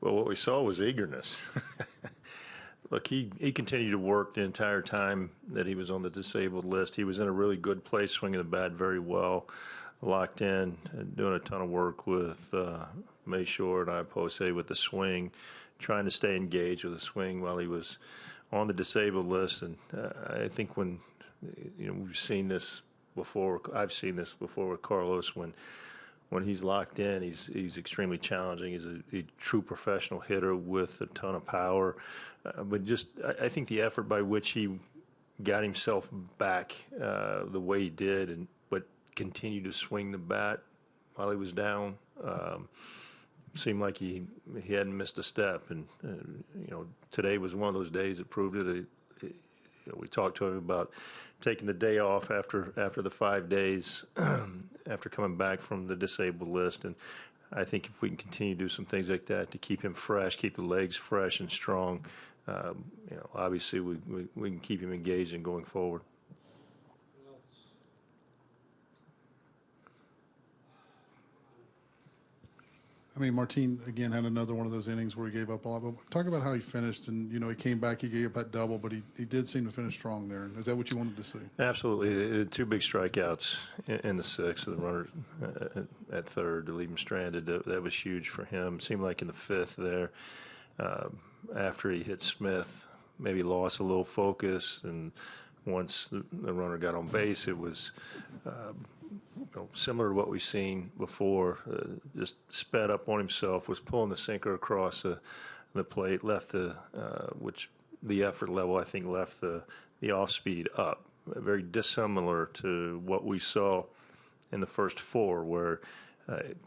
Well, what we saw was eagerness. Look, he continued to work the entire time that he was on the disabled list. He was in a really good place, swinging the bat very well, locked in, doing a ton of work with Mayshore and Iapose with the swing, trying to stay engaged with the swing while he was on the disabled list. And I think when, we've seen this before, I've seen this before with Carlos, when he's locked in, he's extremely challenging. He's a true professional hitter with a ton of power. But I think the effort by which he got himself back the way he did, but continued to swing the bat while he was down, seemed like he hadn't missed a step. And today was one of those days that proved it. We talked to him about taking the day off after the 5 days after coming back from the disabled list. And I think if we can continue to do some things like that to keep him fresh, keep the legs fresh and strong, obviously we can keep him engaged and going forward. I mean, Martin, again, had another one of those innings where he gave up a lot. But talk about how he finished. And, he came back, he gave up that double, but he did seem to finish strong there. Is that what you wanted to see? Absolutely. Two big strikeouts in the sixth, the runner at third to leave him stranded. That was huge for him. It seemed like in the fifth there, after he hit Smith, maybe lost a little focus. And once the runner got on base, it was similar to what we've seen before, just sped up on himself, was pulling the sinker across the plate, left which the effort level, I think, left the off speed up. Very dissimilar to what we saw in the first four, where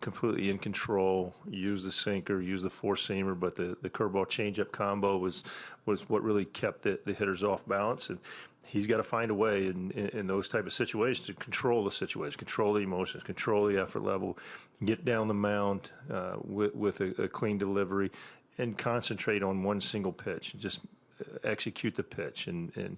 completely in control, used the sinker, used the four-seamer, but the curveball changeup combo was what really kept the hitters off balance. And he's got to find a way in those type of situations to control the situation, control the emotions, control the effort level, get down the mound with a clean delivery, and concentrate on one single pitch. Just execute the pitch. And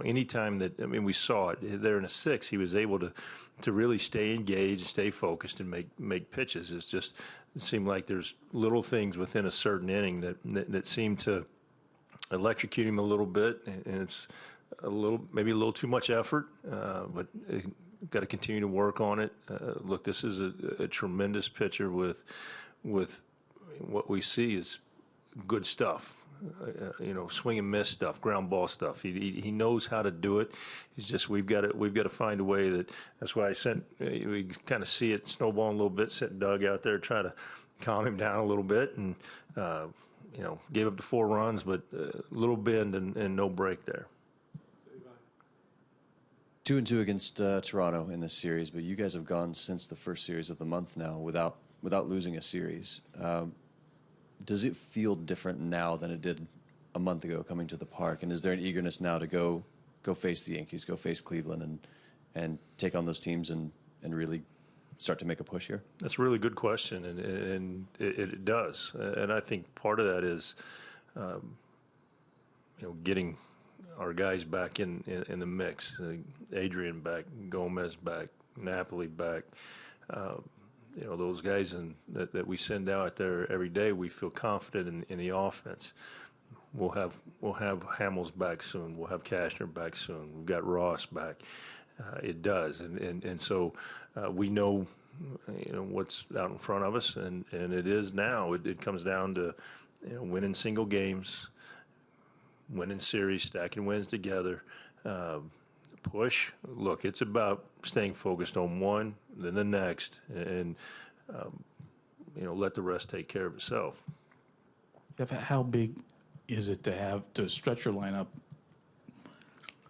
anytime that, we saw it there in a six, he was able to really stay engaged, stay focused, and make pitches. It seemed like there's little things within a certain inning that seem to electrocute him a little bit, and it's maybe a little too much effort, but got to continue to work on it. Look, this is a tremendous pitcher with what we see is good stuff. Swing and miss stuff, ground ball stuff. He knows how to do it. It's just we've got to find a way that's why we kind of see it snowballing a little bit. Sent Doug out there, try to calm him down a little bit, and gave up the 4 runs, but a little bend and no break there. 2-2 against Toronto in this series, but you guys have gone since the first series of the month now without losing a series. Does it feel different now than it did a month ago coming to the park? And is there an eagerness now to go face the Yankees, go face Cleveland, and take on those teams and really start to make a push here? That's a really good question, and it does. And I think part of that is, getting our guys back in the mix. Adrian back, Gomez back, Napoli back. Those guys that we send out there every day, we feel confident in the offense. We'll have Hamels back soon. We'll have Cashner back soon. We've got Ross back. It does, and so we know what's out in front of us, and it is now. It comes down to winning single games, winning series, stacking wins together. Push. Look, it's about staying focused on one, then the next, and let the rest take care of itself. Jeff, how big is it to stretch your lineup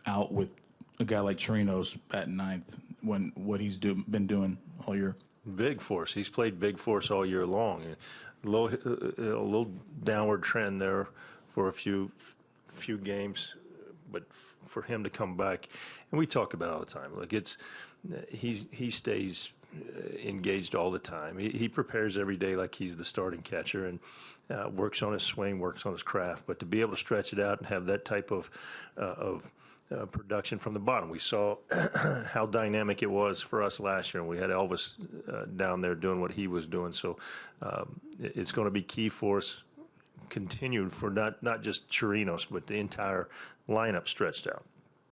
out with a guy like Chirinos at ninth when what he's been doing all year? Big for us. He's played big for us all year long. A little downward trend there for a few games, but for him to come back, and we talk about it all the time. Like he stays engaged all the time. He prepares every day like he's the starting catcher, and works on his swing, works on his craft. But to be able to stretch it out and have that type of production from the bottom, we saw how dynamic it was for us last year, and we had Elvis down there doing what he was doing. So it's going to be key for us continued for not just Chirinos, but the entire lineup stretched out.